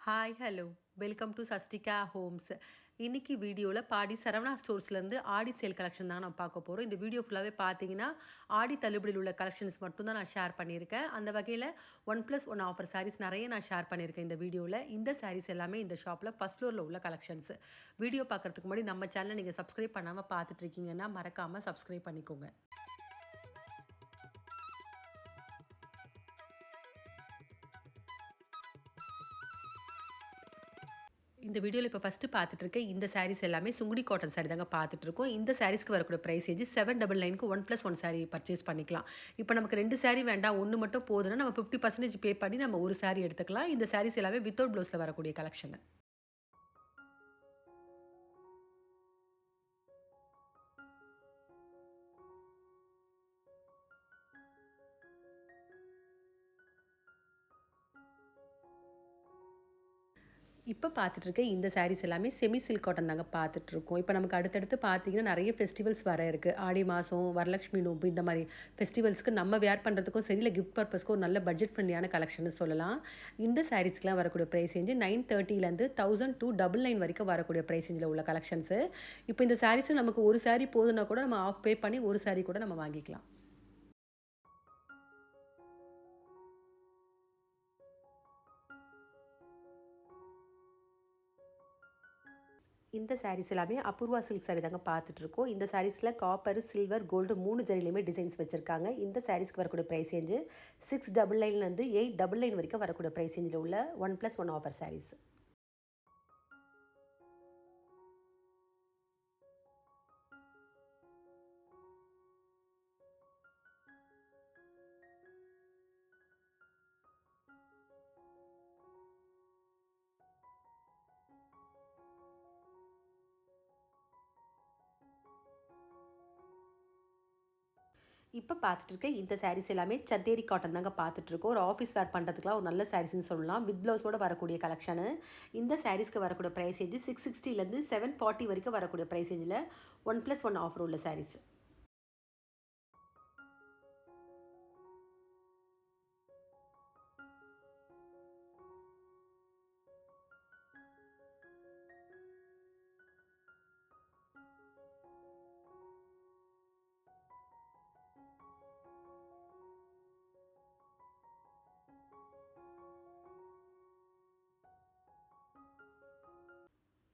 Hi hello welcome to Sastika homes. இன்னைக்கு வீடியோவில் பாடி சரவணா ஸ்டோர்ஸ்லேருந்து ஆடி sale collection தான் நான் பார்க்க போகிறோம். இந்த வீடியோ ஃபுல்லாகவே பார்த்தீங்கன்னா ஆடி தள்ளுபடியில் உள்ள கலெக்ஷன்ஸ் மட்டும் தான் நான் ஷேர் பண்ணியிருக்கேன். அந்த வகையில் 1+1 ஆஃபர் சாரீஸ் நிறைய நான் ஷேர் பண்ணியிருக்கேன் இந்த வீடியோவில். இந்த சாரீஸ் எல்லாமே இந்த ஷாப்பில் ஃபஸ்ட் ஃப்ளோரில் உள்ள கலெக்ஷன்ஸ். வீடியோ பார்க்குறதுக்கு முன்னாடி நம்ம சேனலை நீங்கள் சப்ஸ்கிரைப் பண்ணாமல் பார்த்துட்டு இருக்கீங்கன்னா மறக்காமல் சப்ஸ்கிரைப் பண்ணிக்கோங்க. இந்த வீடியோவில் இப்போ ஃபஸ்ட்டு பார்த்துட்டு இருக்க இந்த சாரீஸ் எல்லாமே சுங்குடி காட்டன் சாரீ தாங்க பார்த்துட்ருக்கோம். இந்த சாரீஸ்க்கு வரக்கூடிய ப்ரைஸ் ரேஞ்சு 799க்கு 1+1 சாரீ பர்ச்சேஸ் பண்ணிக்கலாம். இப்போ நமக்கு 2 சாரீ வேண்டாம், 1 மட்டும் போதுன்னா நம்ம 50% பே பண்ணி நம்ம ஒரு சாரீ எடுத்துக்கலாம். இந்த சாரீஸ் எல்லாமே வித்தவுட் ப்ளவுஸில் வரக்கூடிய கலெக்ஷன். இப்போ பார்த்துட்ருக்க இந்த சாரீஸ் எல்லாமே செமி சில்க் காட்டன் தாங்க பார்த்துட்ருக்கோம். இப்போ நமக்கு அடுத்தடுத்து பார்த்தீங்கன்னா நிறைய ஃபெஸ்டிவல்ஸ் வர இருக்குது. ஆடி மாதம், வரலட்சுமி நோம்பு, இந்த மாதிரி ஃபெஸ்டிவல்ஸ்க்கு நம்ம வேர் பண்ணுறதுக்கும் சரி, இல்லை கிஃப்ட் பர்பஸ்க்கும் ஒரு நல்ல பட்ஜெட் ஃப்ரெண்ட்லியான கலெக்ஷன் சொல்லலாம். இந்த சாரீஸ்க்குலாம் வரக்கூடிய ப்ரைஸ் ரேஞ்சு 930லேருந்து 1299 வரைக்கும் வரக்கூடிய ப்ரைஸ் ரேஞ்சில் உள்ள கலெக்ஷன்ஸு. இப்போ இந்த சாரீஸில் நமக்கு ஒரு சாரீ போதுன்னா கூட நம்ம ஆஃப் பே பண்ணி ஒரு சாரீ கூட நம்ம வாங்கிக்கலாம். இந்த சாரீஸ் எல்லாமே அபூர்வா சில்க் சாரீ தாங்க பார்த்துட்ருக்கோம். இந்த சாரீஸில் காப்பர், சில்வர், கோல்டு 3 ஜரிலையுமே டிசைன்ஸ் வச்சுருக்காங்க. இந்த சாரீஸ்க்கு வரக்கூடிய ப்ரைஸ் ரேஞ்சு 699லேருந்து 899 வரைக்கும் வரக்கூடிய ப்ரைஸ் ரேஞ்சில் உள்ள 1+1 ஆஃபர் சாரீஸ். இப்போ பார்த்துட்டு இருக்க இந்த சாரீஸ் எல்லாமே சந்தேரி காட்டன் தாங்க பார்த்துட்ருக்கோம். ஒரு ஆஃபீஸ் வேர் பண்ணுறதுக்குலாம் ஒரு நல்ல சாரீஸ்ன்னு சொல்லலாம். வித் ப்ளவுஸோடு வரக்கூடிய கலெக்ஷனு. இந்த சாரீஸ்க்கு வரக்கூடிய ப்ரைஸ் ரேஞ்சு 660லேருந்து 740 வரைக்கும் வரக்கூடிய ப்ரைஸ் ரேஞ்சில் 1+1 ஆஃபர் உள்ள சாரீஸ்.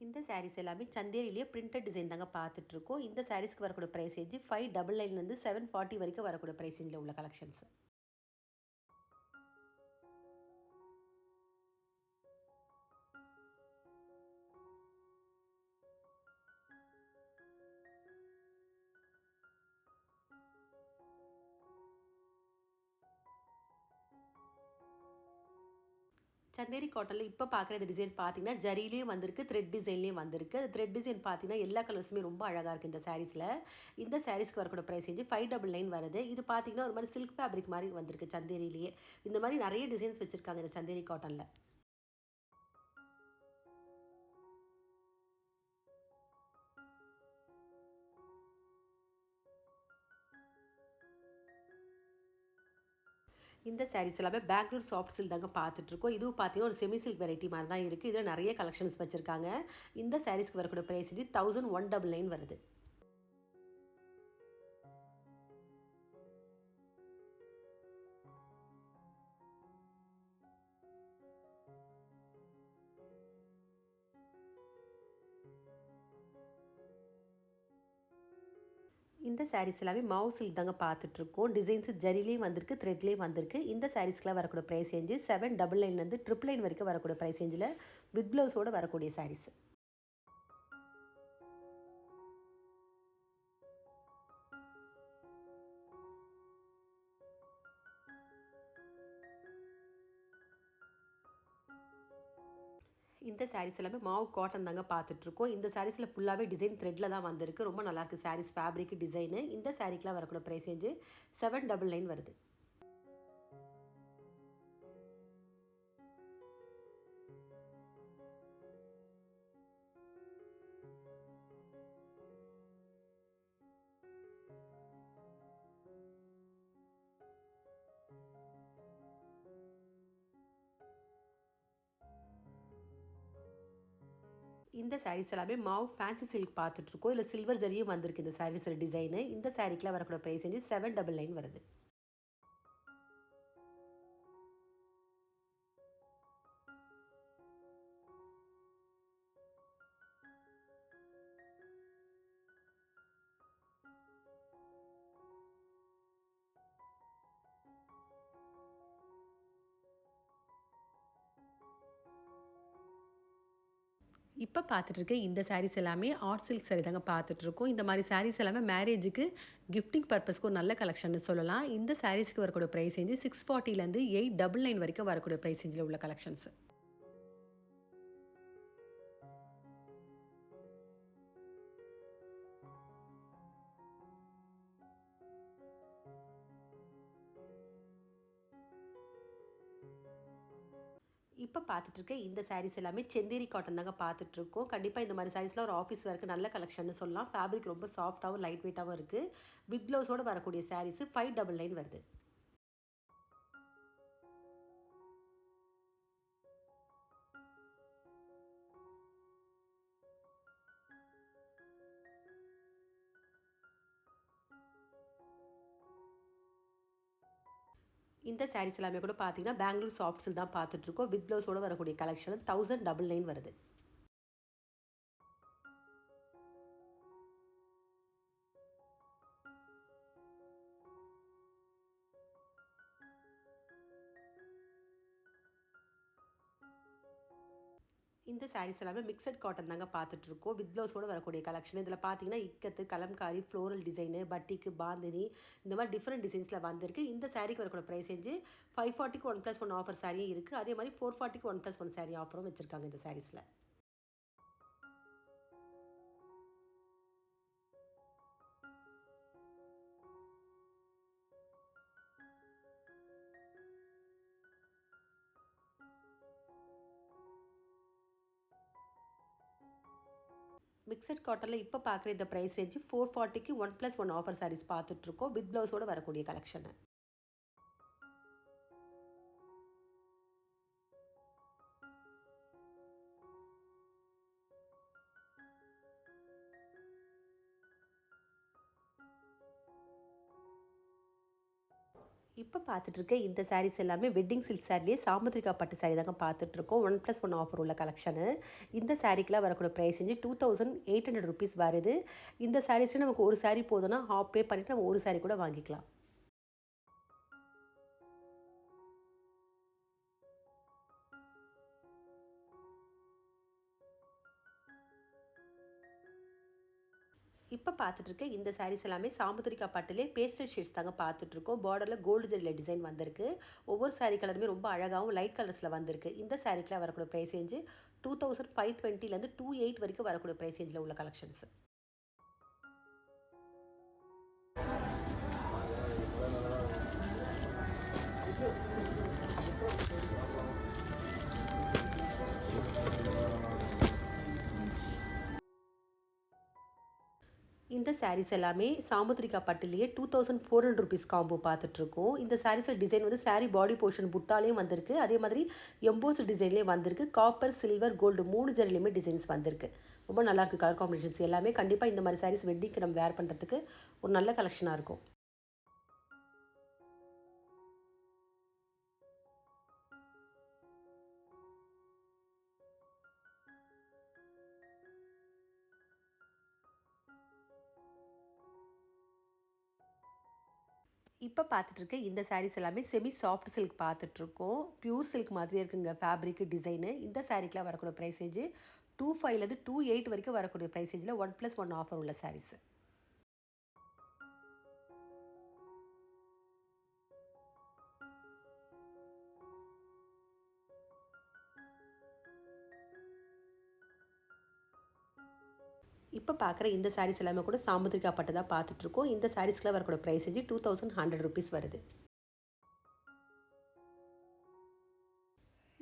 இந்த சாரீஸ் எல்லாமே சந்தேரிலேயே பிரிண்டட் டிசைன் தாங்க பார்த்துட்ருக்கோம். இந்த சாரீஸ்க்கு வரக்கூடிய ப்ரைஸ் ரேஞ்சு 599லேருந்து 740 வரைக்கும் வரக்கூடிய ப்ரைஸ் ரேஞ்சில் உள்ள கலெக்ஷன்ஸ். சந்தேரி காட்டனில் இப்போ பார்க்குற இந்த டிசைன் பார்த்தீங்கன்னா ஜரிலேயும் வந்திருக்கு, த்ரெட் டிசைன்லேயும் வந்திருக்கு. த்ரெட் டிசைன் பார்த்தீங்கன்னா எல்லா கலர்ஸுமே ரொம்ப அழகாக இருக்குது இந்த சாரீஸில். இந்த சாரீஸ்க்கு வரக்கூடிய ப்ரைஸ் ரேஞ்சு 599 வருது. இது பார்த்தீங்கன்னா ஒரு மாதிரி சில்க் ஃபேப்ரிக் மாதிரி வந்திருக்கு சந்தேரிலேயே. இந்த மாதிரி நிறைய டிசைன்ஸ் வச்சுருக்காங்க இந்த சந்தேரி காட்டனில். இந்த சாரீஸ் எல்லாமே பெங்களூர் சாஃப்ட் சில்க் தாங்க பார்த்துட்ருக்கோம். இதுவும் பார்த்தீங்கன்னா ஒரு செமி சில்க் வெரைட்டி மாதிரி தான் இருக்குது. இதில் நிறைய கலெக்ஷன்ஸ் வச்சுருக்காங்க. இந்த சாரீஸ்க்கு வரக்கூடிய ப்ரைஸ் 1199 வருது. இந்த சாரீஸ் எல்லாமே மாவு சில்க் தாங்க பார்த்துட்ருக்கோம். டிசைன்ஸ் ஜரிலேயும் வந்திருக்கு, த்ரெட்லேயும் வந்திருக்கு. இந்த சாரீஸ்க்குலாம் வரக்கூடிய ப்ரைஸ் ரேஞ்சு 799லேருந்து 999 வரைக்கும் வரக்கூடிய ப்ரைஸ் ரேஞ்சில் வித் ப்ளவுஸோடு வரக்கூடிய சாரீஸ். இந்த சாரீஸ் எல்லாமே மாவு காட்டன் தாங்க பார்த்துட்ருக்கோம். இந்த சாரீஸில் ஃபுல்லாகவே டிசைன் த்ரெட்டில் தான் வந்திருக்கு. ரொம்ப நல்லாயிருக்கு சாரீஸ் ஃபேப்ரிக் டிசைனு. இந்த சாரீக்கெலாம் வரக்கூடிய ப்ரைஸ் ரேஞ்சு 799 வருது. இந்த சாரீஸ் எல்லாமே மாவ் ஃபேன்சி சில்க் பார்த்துட்ருக்கோம். இதில் சில்வர் ஜரியும் வந்திருக்கு இந்த சாரீஸில் டிசைனு. இந்த சாரீக்கெலாம் வரக்கூட ப்ரைஸ் வந்து 799 வருது. இப்போ பார்த்துட்ருக்க இந்த சாரீஸ் எல்லாமே ஆர்ட் சில்க் சாரீ தாங்க பார்த்துட்ருக்கோம். இந்த மாதிரி சாரீஸ் எல்லாமே மேரேஜுக்கு கிஃப்டிங் பர்பஸ்க்கு ஒரு நல்ல கலெக்ஷன்னு சொல்லலாம். இந்த சாரீஸ்க்கு வரக்கூடிய ப்ரைஸ் ரேஞ்சு 640லேருந்து 899 வரைக்கும் வரக்கூடிய ப்ரைஸ் ரேஞ்சில் உள்ள கலெக்ஷன்ஸ். இப்போ பார்த்துட்ருக்க இந்த சாரீஸ் எல்லாமே செந்தேரி காட்டன் தாங்க பார்த்துட்ருக்கோம். கண்டிப்பாக இந்த மாதிரி சாரீஸ்லாம் ஒரு ஆஃபீஸ் ஒர்க்கு நல்ல கலெக்ஷன்னு சொல்லலாம். ஃபேப்ரிக் ரொம்ப சாஃப்ட்டாகவும் லைட் வெயிட்டாகவும் இருக்குது. வித் ப்ளவுஸோடு வரக்கூடிய சாரீஸு 599 வருது. இந்த சாரீஸ் எல்லாமே கூட பார்த்தீங்கன்னா பெங்களூர் சாஃப்ட் சில்க் தான் பார்த்துட்ருக்கோம். வித் ப்ளவுஸோடு வரக்கூடிய கலெக்ஷன் 1099 வருது. இந்த சாரீஸ் எல்லாமே மிக்சட் காட்டன் தாங்க பார்த்துட்ருக்கோம். வித் ப்ளவுஸோடு வரக்கூடிய கலெக்ஷன். இதில் பார்த்தீங்கன்னா இக்கத்து, கலம்காரி, ஃப்ளோரல் டிசைனு, பட்டிக்கு, பாந்தினி இந்த மாதிரி டிஃப்ரெண்ட் டிசைன்ஸில் வந்திருக்கு. இந்த சாரீக்கு வரக்கூடிய ப்ரைஸ் ரேஞ்சு 540க்கு 1+1 ஆஃபர் சாரியும் இருக்குது. அதே மாதிரி 440க்கு 1+1 சாரீ ஆஃபரும் வச்சுருக்காங்க இந்த சாரீஸில். மிக்சட் காட்டனில் இப்போ பார்க்குற இந்த ப்ரைஸ் ரேஞ்சு 440க்கு 1+1 ஆஃபர் சாரீஸ் பார்த்துட்ருக்கோம். வித் ப்ளவுஸோடு வரக்கூடிய கலெக்ஷனை. இப்போ பார்த்துட்ருக்க இந்த சாரீஸ் எல்லாமே வெட்டிங் சில்க் சாரிலேயே சாமுத்ரிகா பட்டு சாரீ தாங்க பார்த்துட்ருக்கோம். 1+1 ஆஃபர் உள்ள கலெக்ஷனு. இந்த சாரீக்கெலாம் வரக்கூடிய ப்ரைஸ் வந்து 2800 ருபீஸ் வருது. இந்த சாரீஸில் நமக்கு ஒரு சாரீ போதுன்னா ஹாஃப் பே பண்ணிவிட்டு நம்ம ஒரு சாரீ கூட வாங்கிக்கலாம். இப்போ பார்த்துட்ருக்க இந்த சாரீஸ் எல்லாமே சாமுத்ரிகா பட்டுலே பேஸ்டல் ஷேட்ஸ் தாங்க பார்த்துட்ருக்கோம். பார்டரில் கோல்டு ஜரியில் டிசைன் வந்திருக்கு. ஒவ்வொரு சாரீ கலருமே ரொம்ப அழகாகவும் லைட் கலர்ஸில் வந்திருக்கு. இந்த சாரீக்கெலாம் வரக்கூடிய ப்ரைஸ் ரேஞ்சு 2520லேருந்து 28 வரைக்கும் வரக்கூடிய ப்ரைஸ் ரேஞ்சில் உள்ள கலெக்ஷன்ஸ். இந்த சாரீஸ் எல்லாமே சாமுத்ரிகா பட்டுலேயே 2400 ருபீஸ் காம்போ பார்த்துட்ருக்கோம். இந்த சாரீஸில் டிசைன் வந்து சாரீ பாடி போர்ஷன் புட்டாலையும் வந்திருக்கு. அதே மாதிரி எம்போஸ் டிசைன்லேயே வந்திருக்கு. காப்பர், சில்வர், கோல்டு 3 ஜரிலையுமே டிசைன்ஸ் வந்திருக்கு. ரொம்ப நல்லாயிருக்கு கலர் காம்பினேஷன்ஸ் எல்லாமே. கண்டிப்பாக இந்த மாதிரி சாரீஸ் வெட்டிங்க்கு நம்ம வேர் பண்ணுறதுக்கு ஒரு நல்ல கலெக்ஷனாக இருக்கும். இப்போ பார்த்துட்ருக்க இந்த சாரீஸ் எல்லாமே செமி சாஃப்ட் சில்க் பார்த்துட்ருக்கோம். பியூர் சில்க் மாதிரியே இருக்குங்க ஃபேப்ரிக்கு, டிசைனு. இந்த சாரீக்கெலாம் வரக்கூடிய ப்ரைஸ் ரேஞ்சு 25லேருந்து 28 வரைக்கும் வரக்கூடிய ப்ரைஸ் ரேஞ்சில் 1+1 ஆஃபர் உள்ள சாரீஸ். இப்போ பார்க்குற இந்த சாரீஸ் எல்லாமே கூட சாமுத்ரிகா பட்டு தான் பார்த்துட்ருக்கோம். இந்த சாரீஸ்க்குலாம் வரக்கூடிய ப்ரைஸ் ரேஞ்சு 2100 ருபீஸ் வருது.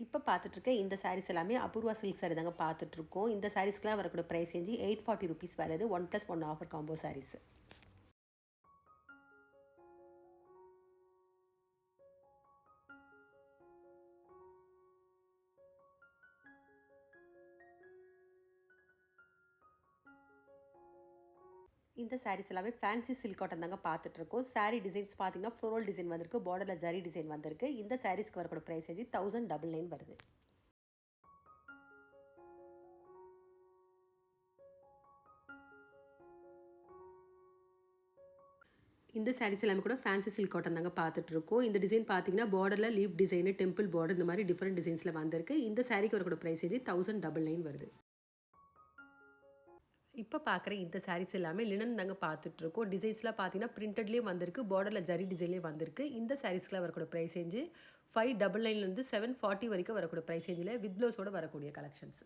இப்போ பார்த்துட்ருக்க இந்த சாரீஸ் எல்லாமே அபூர்வா சில்க் சாரீ தாங்க பார்த்துட்ருக்கோம். இந்த சாரீஸ்க்குலாம் வரக்கூடிய ப்ரைஸ் ரேஞ்சு 840 ருபீஸ் வருது. 1+1 ஆஃபர் காம்போ சாரீஸ். இந்த சாரீஸ் எல்லாமே ஃபேன்சி சில்க் காட்டன் தாங்க பார்த்துட்ருக்கோம். சாரீ டிசைன்ஸ் பார்த்தீங்கன்னா ஃப்ளோரல் டிசைன் வந்திருக்கு, பார்டரில் ஜரி டிசைன் வந்திருக்கு. இந்த சாரீஸ்க்கு வரக்கூடிய ப்ரைஸ் 1099 வருது. இந்த சாரீஸ் எல்லாமே கூட ஃபேன்சி சில்க் காட்டன் தாங்க பார்த்துட்ருக்கோம். இந்த டிசைன் பார்த்தீங்கன்னா பார்டரில் லீப் டிசைனு, டெம்பிள் பார்டர் இந்த மாதிரி டிஃப்ரெண்ட் டிசைன்ஸில் வந்திருக்கு. இந்த சாரீக்கு வரக்கூடிய ப்ரைஸ் 1099 வருது. இப்போ பார்க்குற இந்த சாரீஸ் எல்லாமே லினன் தாங்க பார்த்துட்ருக்கோம். டிசைன்ஸ்லாம் பார்த்தீங்கன்னா பிரிண்டட்லேயே வந்திருக்கு, பார்டரில் ஜரி டிசைன்லேயே வந்திருக்கு. இந்த சாரீஸ்க்குலாம் வரக்கூடிய ப்ரைஸ் 599லேருந்து 740 வரைக்கும் வரக்கூடிய ப்ரைஸ் ரேஞ்சில் வித் ப்ளவுஸோட வரக்கூடிய கலெக்ஷன்ஸ்.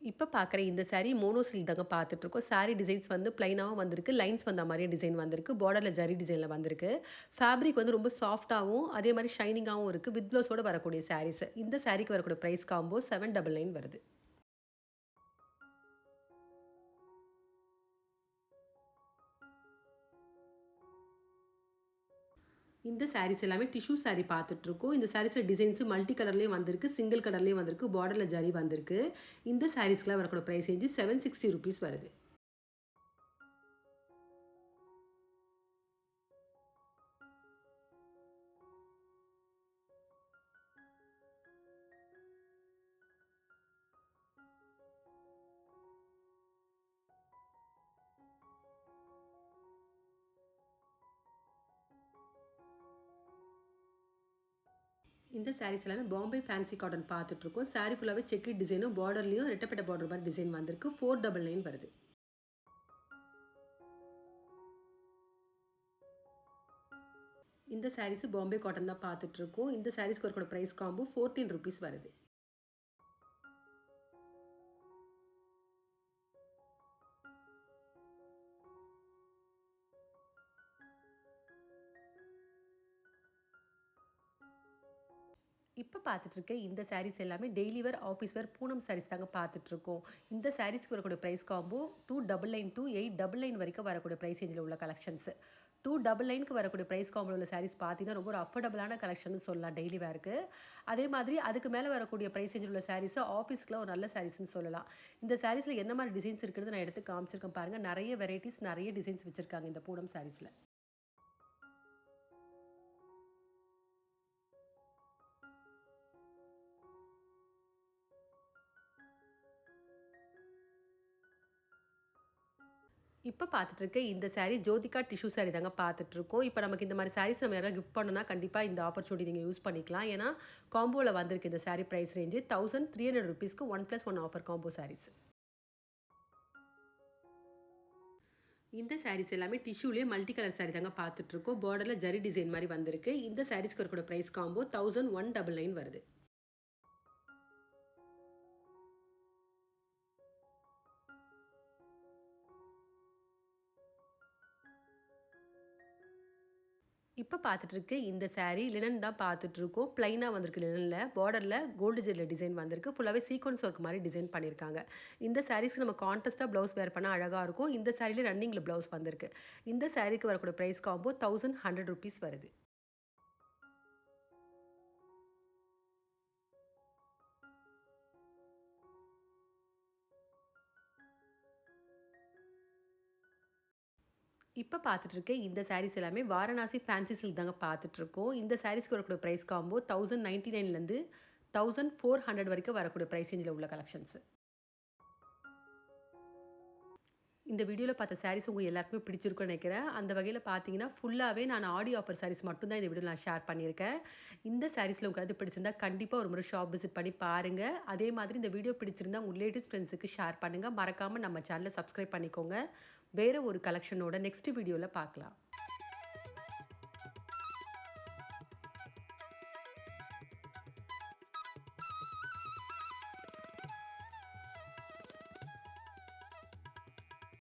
இப்போ பார்க்குற இந்த சாரீ மோனோ சில்க் தாங்க பார்த்துட்ருக்கோம். சாரீ டிசைன்ஸ் வந்து ப்ளைனாகவும் வந்திருக்கு, லைன்ஸ் வந்த மாதிரியே டிசைன் வந்திருக்கு, பார்டரில் ஜரி டிசைனில் வந்திருக்கு. ஃபேப்ரிக் வந்து ரொம்ப சாஃப்ட்டாகவும் அதே மாதிரி ஷைனிங்காகவும் இருக்குது. வித் ப்ளவுஸோட வரக்கூடிய சாரீஸ். இந்த சாரீக்கு வரக்கூடிய ப்ரைஸ் காம்போ 799 வருது. இந்த சாரீஸ் எல்லாமே டிஷ்யூ சாரீ பார்த்துட்ருக்கோம். இந்த சாரீஸில் டிசைன்ஸு மல்டி கலர்லேயும் வந்திருக்கு, சிங்கிள் கலர்லேயும் வந்திருக்கு, பார்டரில் ஜரி வந்திருக்கு. இந்த சாரீஸ்க்குலாம் வரக்கூடிய ப்ரைஸ் 760 ருபீஸ் வருது. இந்த சாரீஸ் எல்லாமே பாம்பே ஃபேன்சி காட்டன் பார்த்துட்ருக்கோம். சாரீ ஃபுல்லாகவே செக்கு டிசைனும் பார்டர்லேயும் ரெட்டப்பட்ட பார்டர் மாதிரி டிசைன் வந்திருக்கு. 499 வருது. இந்த சாரீஸ் பாம்பே காட்டன் தான் பார்த்துட்ருக்கோம். இந்த சாரீஸ்க்கு வரக்கூடிய ப்ரைஸ் காம்போ 14 ருபீஸ் வருது. இப்போ பார்த்துட்ருக்க இந்த சாரீஸ் எல்லாமே daily wear, office wear, Poonam sarees தாங்க பார்த்துட்ருக்கோம். இந்த சாரீஸ்க்கு வரக்கூடிய ப்ரைஸ் காம்போ 299 to 899 வரைக்கும் வரக்கூடிய ப்ரைஸ் ரேஞ்சில் உள்ள கலெக்ஷன்ஸ். 299க்கு வரக்கூடிய ப்ரைஸ் காம்போவில் உள்ள சாரீஸ் பார்த்தீங்கன்னா ரொம்ப ஒரு அஃபோர்டபுளான கலெக்ஷன் சொல்லலாம் டெய்லி வேருக்கு. அதே மாதிரி அதுக்கு மேலே வரக்கூடிய ப்ரைஸ் ரேஞ்சில் உள்ள சாரீஸை ஆஃபீஸ்க்குலாம் ஒரு நல்ல சாரீஸ்னு சொல்லலாம். இந்த சாரீஸில் என்ன மாதிரி டிசைன்ஸ் இருக்கிறது நான் எடுத்து காமிச்சிருக்கேன் பாருங்கள். நிறைய வெரைட்டிஸ், நிறைய டிசைன்ஸ் வச்சுருக்காங்க இந்த பூனம் சாரீஸில். இப்போ பார்த்துட்ருக்க இந்த சாரீ ஜோதிகா டிஷ்யூ சாரீ தாங்க பார்த்துட்ருக்கோம். இப்போ நமக்கு இந்த மாதிரி சாரீஸ் நம்ம யாராவது கிஃப்ட் பண்ணணும்னா கண்டிப்பாக இந்த ஆப்பர்ச்சுனிட்டி நீங்கள் யூஸ் பண்ணிக்கலாம். ஏன்னா காம்போவில் வந்திருக்கு இந்த சாரீ ப்ரைஸ் ரேஞ்சு 1300 ருபீஸ்க்கு 1+1 ஆஃபர் காம்போ சாரீஸ். இந்த சாரீஸ் எல்லாமே டிஷ்யூலேயே மல்டி கலர் சாரீ தாங்க பார்த்துட்ருக்கோம். பார்டரில் ஜரி டிசைன் மாதிரி வந்திருக்கு. இந்த சாரீஸ்க்கு வரக்கூடிய ப்ரைஸ் காம்போ 1199 வருது. இப்போ பார்த்துட்ருக்கு இந்த சாரீ லினன் தான் பார்த்துட்ருக்கோம். ப்ளைனாக வந்திருக்கு லினனில். பார்டரில் கோல்டு ஜெல்ல டிசைன் வந்திருக்கு. ஃபுல்லாகவே சீக்வன்ஸ் ஒர்க் மாதிரி டிசைன் பண்ணியிருக்காங்க. இந்த சாரீஸ்க்கு நம்ம கான்ட்ராஸ்ட்டாக ப்ளவுஸ் வேர் பண்ணால் அழகாக இருக்கும். இந்த சாரீல ரன்னிங்கில் ப்ளவுஸ் வந்திருக்கு. இந்த சாரீக்கு வரக்கூடிய ப்ரைஸ் காம்போ 1100 ருபீஸ் வருது. இப்போ பார்த்துட்ருக்க இந்த சாரீஸ் எல்லாமே வாரணாசி ஃபேன்சி சில்க் தாங்க பார்த்துட்ருக்கோம். இந்த சாரீஸ்க்கு வரக்கூடிய ப்ரைஸ் காம்போ 1099லேருந்து 1400 வரைக்கும் வரக்கூடிய ப்ரைஸ் ரேஞ்சில் உள்ள கலெக்ஷன்ஸ். இந்த வீடியோவில் பார்த்த சாரீஸ் உங்கள் எல்லாருக்குமே பிடிச்சிருக்குன்னு நினைக்கிறேன். அந்த வகையில் பார்த்தீங்கன்னா ஃபுல்லாகவே நான் ஆடி ஆஃபர் சாரீஸ் மட்டும்தான் இந்த வீடியோவில் நான் ஷேர் பண்ணியிருக்கேன். இந்த சாரீஸில் உங்களுக்கு பிடிச்சிருந்தா கண்டிப்பாக ஒரு முறை ஷாப் விசிட் பண்ணி பாருங்கள். அதே மாதிரி இந்த வீடியோ பிடிச்சிருந்தா உங்கள் ரிலேட்டிவ்ஸ் ஃப்ரெண்ட்ஸுக்கு ஷேர் பண்ணுங்கள். மறக்காமல் நம்ம சேனலை சப்ஸ்கிரைப் பண்ணிக்கோங்க. வேறு ஒரு கலெக்ஷனோட நெக்ஸ்ட் வீடியோவில் பார்க்கலாம்.